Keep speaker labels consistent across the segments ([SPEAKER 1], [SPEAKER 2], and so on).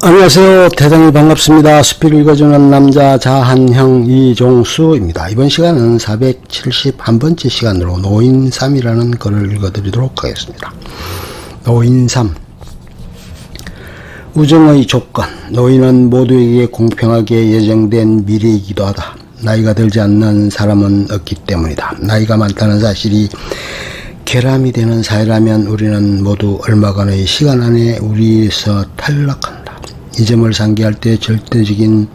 [SPEAKER 1] 안녕하세요. 대단히 반갑습니다. 수필 읽어주는 남자 자한형 이종수입니다. 이번 시간은 471번째 시간으로 노인3이라는 글을 읽어드리도록 하겠습니다. 노인3. 우정의 조건. 노인은 모두에게 공평하게 예정된 미래이기도 하다. 나이가 들지 않는 사람은 없기 때문이다. 나이가 많다는 사실이 결함이 되는 사회라면 우리는 모두 얼마간의 시간 안에 우리에서 탈락한다. 이 점을 상기할 때 절대적인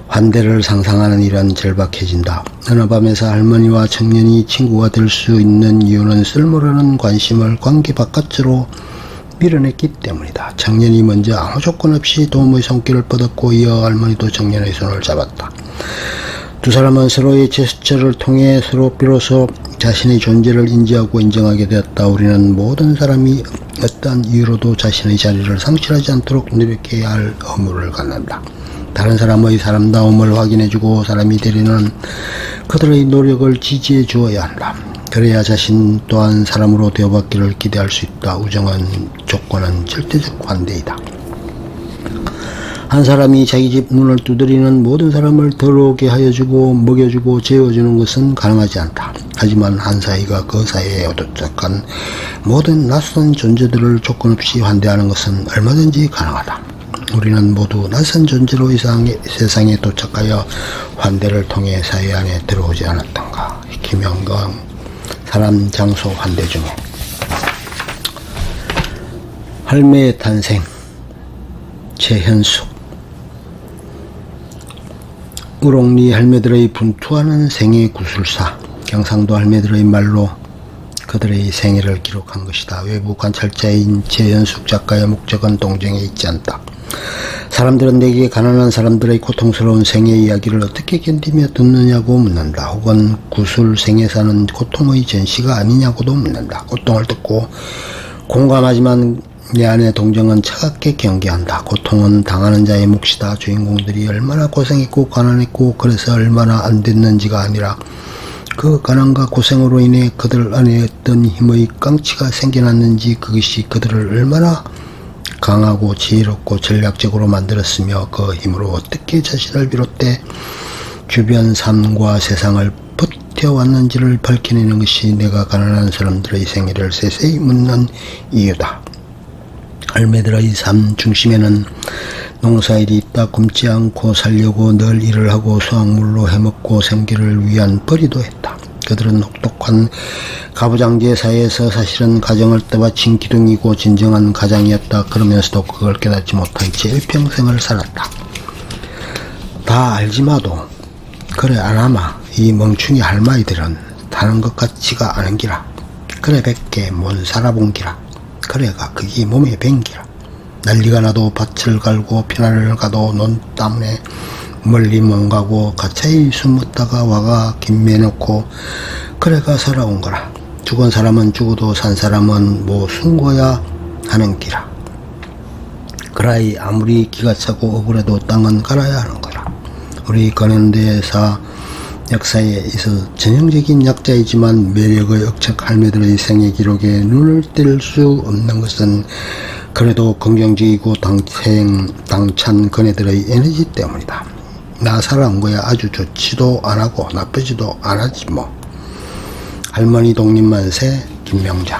[SPEAKER 1] 환대를 상상하는 일은 절박해진다. 어느 밤에서 할머니와 청년이 친구가 될 수 있는 이유는 쓸모없는 관심을 관계 바깥으로 밀어냈기 때문이다. 청년이 먼저 아무 조건 없이 도움의 손길을 뻗었고 이어 할머니도 청년의 손을 잡았다. 두 사람은 서로의 제스처를 통해 서로 비로소 자신의 존재를 인지하고 인정하게 되었다. 우리는 모든 사람이 어떠한 이유로도 자신의 자리를 상실하지 않도록 노력해야 할 의무를 갖는다. 다른 사람의 사람다움을 확인해주고 사람이 되려는 그들의 노력을 지지해 주어야 한다. 그래야 자신 또한 사람으로 되어받기를 기대할 수 있다. 우정은 조건은 절대적 관대이다. 한 사람이 자기 집 문을 두드리는 모든 사람을 들어오게 하여주고 먹여주고 재워주는 것은 가능하지 않다. 하지만 한 사이가 그 사이에 도착한 모든 낯선 존재들을 조건 없이 환대하는 것은 얼마든지 가능하다. 우리는 모두 낯선 존재로 세상에 도착하여 환대를 통해 사회 안에 들어오지 않았던가. 김영건 사람 장소 환대 중에 할매의 탄생 최현숙. 우롱리 할매들의 분투하는 생애 구술사. 경상도 할매들의 말로 그들의 생애를 기록한 것이다. 외부 관찰자인 최현숙 작가의 목적은 동정에 있지 않다. 사람들은 내게 가난한 사람들의 고통스러운 생애 이야기를 어떻게 견디며 듣느냐고 묻는다. 혹은 구술 생애사는 고통의 전시가 아니냐고도 묻는다. 고통을 듣고 공감하지만 내 안의 동정은 차갑게 경계한다. 고통은 당하는 자의 몫이다. 주인공들이 얼마나 고생했고 가난했고 그래서 얼마나 안 됐는지가 아니라 그 가난과 고생으로 인해 그들 안에 어떤 힘의 깡치가 생겨났는지, 그것이 그들을 얼마나 강하고 지혜롭고 전략적으로 만들었으며 그 힘으로 어떻게 자신을 비롯해 주변 삶과 세상을 버텨왔는지를 밝혀내는 것이 내가 가난한 사람들의 생애를 세세히 묻는 이유다. 할매들의 삶 중심에는 농사일이 있다. 굶지 않고 살려고 늘 일을 하고 수확물로 해먹고 생계를 위한 벌이도 했다. 그들은 혹독한 가부장제 사회에서 사실은 가정을 떠받친 기둥이고 진정한 가장이었다. 그러면서도 그걸 깨닫지 못한 채 일평생을 살았다. 다 알지마도 그래 안하마 이 멍충이 할머니들은 다른 것 같지가 않은 기라. 그래 백개 못 살아본 기라. 그래가 그게 몸에 뱅기라. 난리가 나도 밭을 갈고 피난을 가도 논 때문에 멀리 못 가고 가차히 숨었다가 와가 김매놓고 그래가 살아온 거라. 죽은 사람은 죽어도 산 사람은 뭐 숨고야 하는 기라. 그라이 아무리 기가 차고 억울해도 땅은 갈아야 하는 거라. 우리 근현대사 역사에 있어 전형적인 약자이지만 매력의 억척 할매들의 생애 기록에 눈을 뗄 수 없는 것은 그래도 긍정적이고 당찬 그네들의 에너지 때문이다. 나 살아온 거야 아주 좋지도 안하고 나쁘지도 안하지 뭐. 할머니 독립만세 김명자.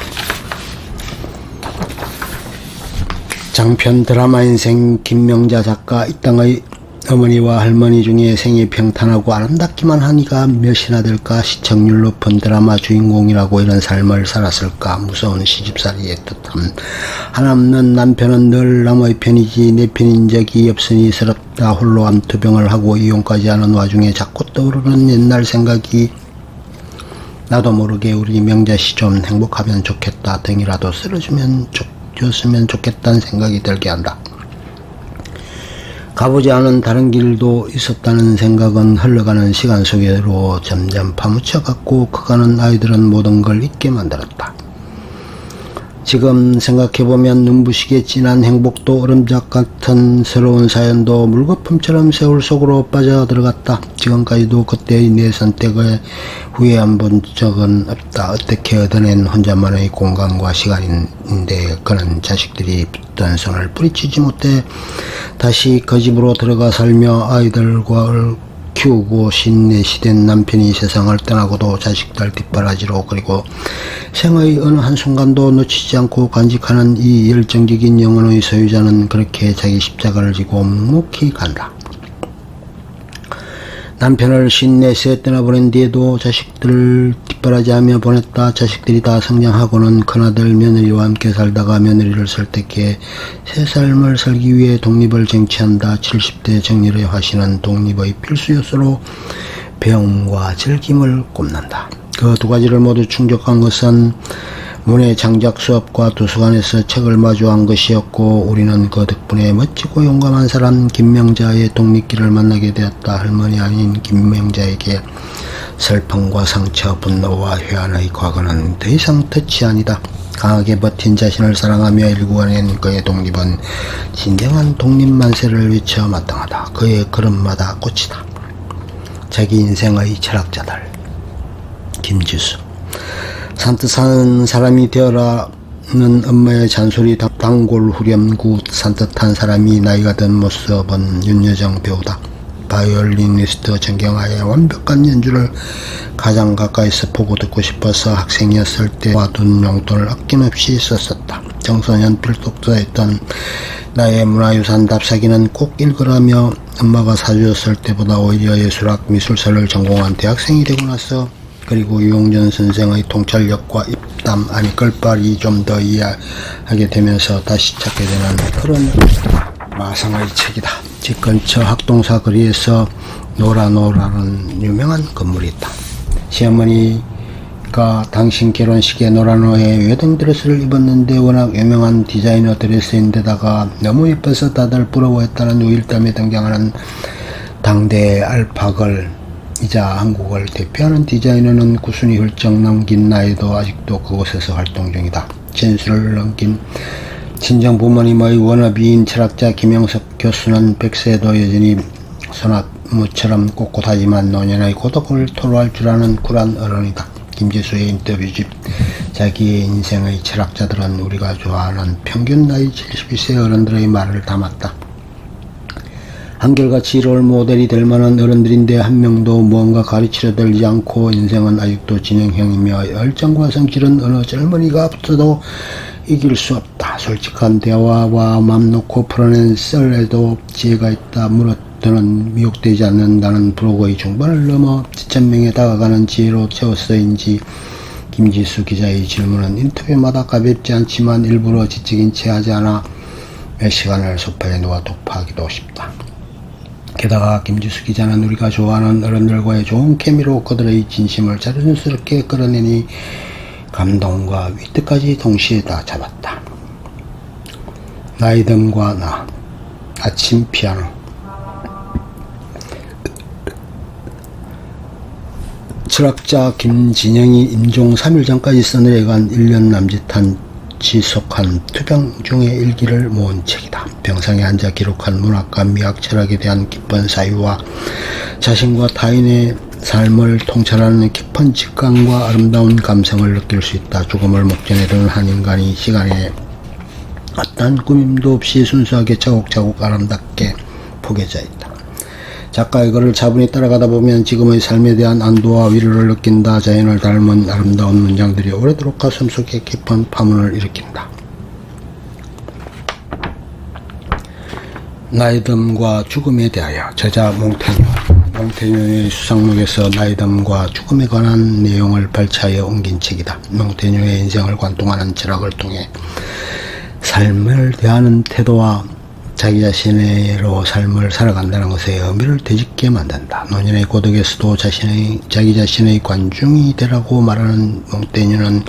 [SPEAKER 1] 장편 드라마 인생 김명자 작가. 이 땅의 어머니와 할머니 중에 생애 평탄하고 아름답기만 하니가 몇이나 될까. 시청률 높은 드라마 주인공이라고 이런 삶을 살았을까. 무서운 시집살이의 뜻함. 하나없는 남편은 늘 남의 편이지 내 편인 적이 없으니 서럽다. 홀로 암투병을 하고 이혼까지 하는 와중에 자꾸 떠오르는 옛날 생각이 나도 모르게 우리 명자씨 좀 행복하면 좋겠다 등이라도 쓸어주면 줬으면 좋겠다는 생각이 들게 한다. 가보지 않은 다른 길도 있었다는 생각은 흘러가는 시간 속으로 점점 파묻혀갔고 커가는 아이들은 모든 걸 잊게 만들었다. 지금 생각해보면 눈부시게 진한 행복도 얼음작 같은 새로운 사연도 물거품처럼 세월 속으로 빠져들어갔다. 지금까지도 그때의 내 선택에 후회한 본 적은 없다. 어떻게 얻어낸 혼자만의 공간과 시간인데 그는 자식들이 붙던 손을 뿌리치지 못해 다시 그 집으로 들어가 살며 아이들과 키우고 신내시된 남편이 세상을 떠나고도 자식들 뒷바라지로 그리고 생의 어느 한순간도 놓치지 않고 간직하는 이 열정적인 영혼의 소유자는 그렇게 자기 십자가를 지고 묵묵히 간다. 남편을 54세 떠나보낸 뒤에도 자식들을 뒷바라지하며 보냈다. 자식들이 다 성장하고는 큰아들 며느리와 함께 살다가 며느리를 설득해 새 삶을 살기 위해 독립을 쟁취한다. 70대 정렬의 화신은 독립의 필수 요소로 배움과 즐김을 꼽는다. 그 두 가지를 모두 충족한 것은 문해 장작 수업과 도서관에서 책을 마주한 것이었고 우리는 그 덕분에 멋지고 용감한 사람 김명자의 독립길을 만나게 되었다. 할머니 아닌 김명자에게 슬픔과 상처, 분노와 회한의 과거는 더 이상 덫이 아니다. 강하게 버틴 자신을 사랑하며 일구어낸 그의 독립은 진정한 독립만세를 외쳐 마땅하다. 그의 걸음마다 꽃이다. 자기 인생의 철학자들 김지수. 산뜻 사는 사람이 되어라는 엄마의 잔소리 단골 후렴구. 산뜻한 사람이 나이가 든 모습은 윤여정 배우다. 바이올리니스트 정경아의 완벽한 연주를 가장 가까이서 보고 듣고 싶어서 학생이었을 때 모아둔 용돈을 아낌없이 썼었다. 청소년 필독자였던 나의 문화유산 답사기는 꼭 읽으라며 엄마가 사주었을 때보다 오히려 예술학 미술사를 전공한 대학생이 되고 나서 그리고 유용전 선생의 통찰력과 입담 아니 끌빨이 좀 더 이해하게 되면서 다시 찾게 되는 그런 마상의 책이다. 집 근처 학동사 거리에서 노라노라는 유명한 건물이 있다. 시어머니가 당신 결혼식에 노라노의 웨딩 드레스를 입었는데 워낙 유명한 디자이너 드레스인데다가 너무 예뻐서 다들 부러워했다는 우일담에 등장하는 당대의 알파걸 이자 한국을 대표하는 디자이너는 구순이 훌쩍 넘긴 나이도 아직도 그곳에서 활동 중이다. 진수를 넘긴 친정 부모님의 워너비인 철학자 김영석 교수는 100세도 여전히 소나무처럼 꼿꼿하지만 노년의 고독을 토로할 줄 아는 쿨한 어른이다. 김지수의 인터뷰집 자기의 인생의 철학자들은 우리가 좋아하는 평균 나이 72세 어른들의 말을 담았다. 한결같이 롤 모델이 될 만한 어른들인데 한 명도 무언가 가르치려 들지 않고 인생은 아직도 진행형이며 열정과 성질은 어느 젊은이가 없어도 이길 수 없다. 솔직한 대화와 맘 놓고 풀어낸 썰에도 지혜가 있다. 물어뜯는 미혹되지 않는다는 브로그의 중반을 넘어 7,000명에 다가가는 지혜로 채웠어인지 김지수 기자의 질문은 인터뷰마다 가볍지 않지만 일부러 지적인 채 하지 않아 몇 시간을 소파에 누워 독파하기도 쉽다. 게다가 김지수 기자는 우리가 좋아하는 어른들과의 좋은 케미로 그들의 진심을 자연스럽게 끌어내니 감동과 위트까지 동시에 다 잡았다. 나이듦과 나, 아침 피아노. 철학자 김진영이 임종 3일 전까지 써내려간 1년 남짓한 지속한 투병 중의 일기를 모은 책이다. 병상에 앉아 기록한 문학과 미학 철학에 대한 깊은 사유와 자신과 타인의 삶을 통찰하는 깊은 직감과 아름다운 감성을 느낄 수 있다. 죽음을 목전에 두는 한 인간이 시간에 어떤 꾸밈도 없이 순수하게 차곡차곡 아름답게 포개져 있다. 작가의 글을 차분히 따라가다 보면 지금의 삶에 대한 안도와 위로를 느낀다. 자연을 닮은 아름다운 문장들이 오래도록 가슴속에 깊은 파문을 일으킨다. 나이듦과 죽음에 대하여 저자 몽테뉴의 수상록에서 나이듦과 죽음에 관한 내용을 발차에 옮긴 책이다. 몽테뉴의 인생을 관통하는 철학을 통해 삶을 대하는 태도와 자기 자신으로 삶을 살아간다는 것에 의미를 되짚게 만든다. 노년의 고독에서도 자기 자신의 관중이 되라고 말하는 몽테뉴는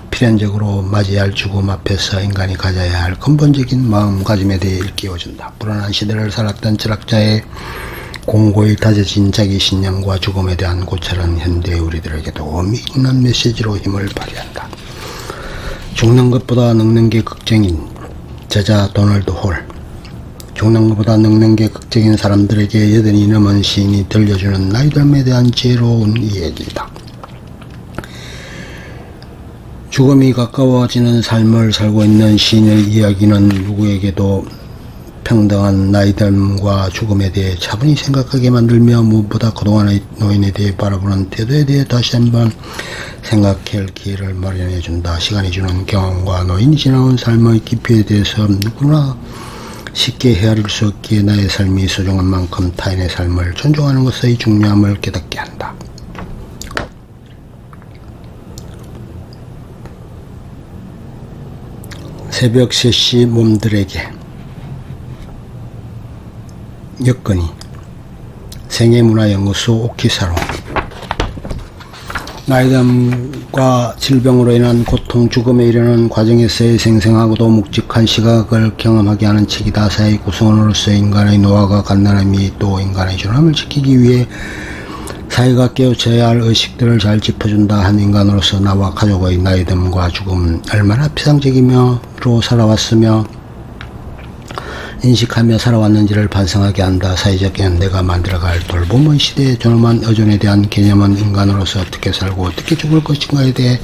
[SPEAKER 1] 필연적으로 맞이할 죽음 앞에서 인간이 가져야 할 근본적인 마음가짐에 대해 일깨워준다. 불안한 시대를 살았던 철학자의 공고히 다져진 자기 신념과 죽음에 대한 고찰은 현대 우리들에게도 의미 있는 메시지로 힘을 발휘한다. 죽는 것보다 늙는 게 극적인 저자 도널드 홀. 죽는 것보다 늙는 게 극적인 사람들에게 여든이 넘은 시인이 들려주는 나이듦에 대한 지혜로운 이야기이다. 죽음이 가까워지는 삶을 살고 있는 시인의 이야기는 누구에게도 평등한 나이듦과 죽음에 대해 차분히 생각하게 만들며 무엇보다 그동안의 노인에 대해 바라보는 태도에 대해 다시 한번 생각할 기회를 마련해 준다. 시간이 주는 경험과 노인이 지나온 삶의 깊이에 대해서 누구나 쉽게 헤아릴 수 없기에 나의 삶이 소중한 만큼 타인의 삶을 존중하는 것의 중요함을 깨닫게 한다. 새벽 3시 몸들에게 여건이 생애문화연구소 오키사로. 나이듦과 질병으로 인한 고통, 죽음에 이르는 과정에서의 생생하고도 묵직한 시각을 경험하게 하는 책이다. 사회 구성원으로서 인간의 노화가 간단함이 또 인간의 존엄을 지키기 위해 사회가 깨우쳐야 할 의식들을 잘 짚어준다. 한 인간으로서 나와 가족의 나이듦과 죽음 얼마나 피상적이며로 살아왔으며 인식하며 살아왔는지를 반성하게 한다. 사회적 연대가 만들어갈 돌봄의 시대의 존엄한 의존에 대한 개념은 인간으로서 어떻게 살고 어떻게 죽을 것인가에 대해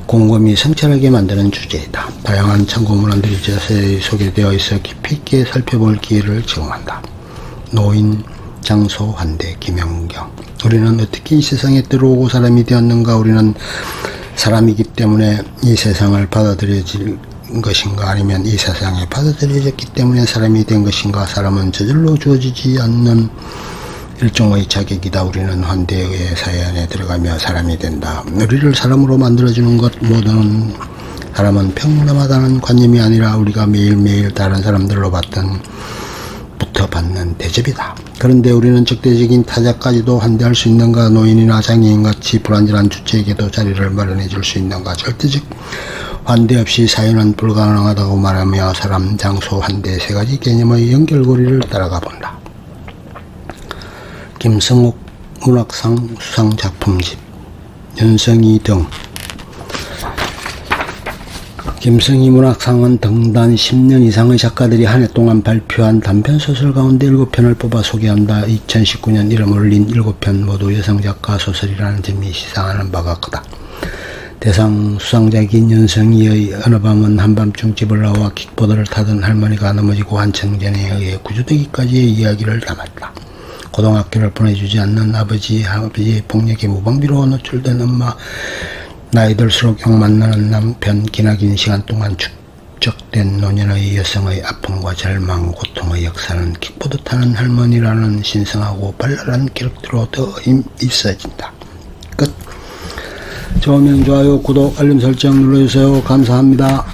[SPEAKER 1] 곰곰이 성찰하게 만드는 주제이다. 다양한 참고문헌들이 자세히 소개되어 있어 깊이 있게 살펴볼 기회를 제공한다. 노인, 장소, 환대, 김영경. 우리는 어떻게 이 세상에 들어오고 사람이 되었는가? 우리는 사람이기 때문에 이 세상을 받아들여질 것인가? 아니면 이 세상에 받아들여졌기 때문에 사람이 된 것인가? 사람은 저절로 주어지지 않는 일종의 자격이다. 우리는 환대에 의해 사회 안에 들어가며 사람이 된다. 우리를 사람으로 만들어주는 것 모두는 사람은 평범하다는 관념이 아니라 우리가 매일매일 다른 사람들로 받는 대접이다. 그런데 우리는 적대적인 타자까지도 환대할 수 있는가? 노인이나 장애인같이 불안전한 주체에게도 자리를 마련해 줄 수 있는가? 절대적 환대 없이 사회는 불가능하다고 말하며 사람, 장소, 환대 세 가지 개념의 연결고리를 따라가 본다. 김성옥 문학상 수상작품집 연성이 등. 김성희 문학상은 등단 10년 이상의 작가들이 한 해 동안 발표한 단편소설 가운데 7편을 뽑아 소개한다. 2019년 이름 올린 7편 모두 여성작가 소설이라는 점이 시상하는 바가 크다. 대상 수상작인 연성이의 어느 밤은 한밤중 집을 나와 킥보드를 타던 할머니가 넘어지고 한 청년에 의해 구조되기까지의 이야기를 담았다. 고등학교를 보내주지 않는 아버지의 폭력에 무방비로 노출된 엄마, 나이 들수록 욕 만나는 남편, 기나긴 시간 동안 축적된 노년의 여성의 아픔과 절망, 고통의 역사는 킥보드 타는 할머니라는 신성하고 발랄한 기록들로 더 있어진다. 끝. 좋으면 좋아요, 구독, 알림 설정 눌러주세요. 감사합니다.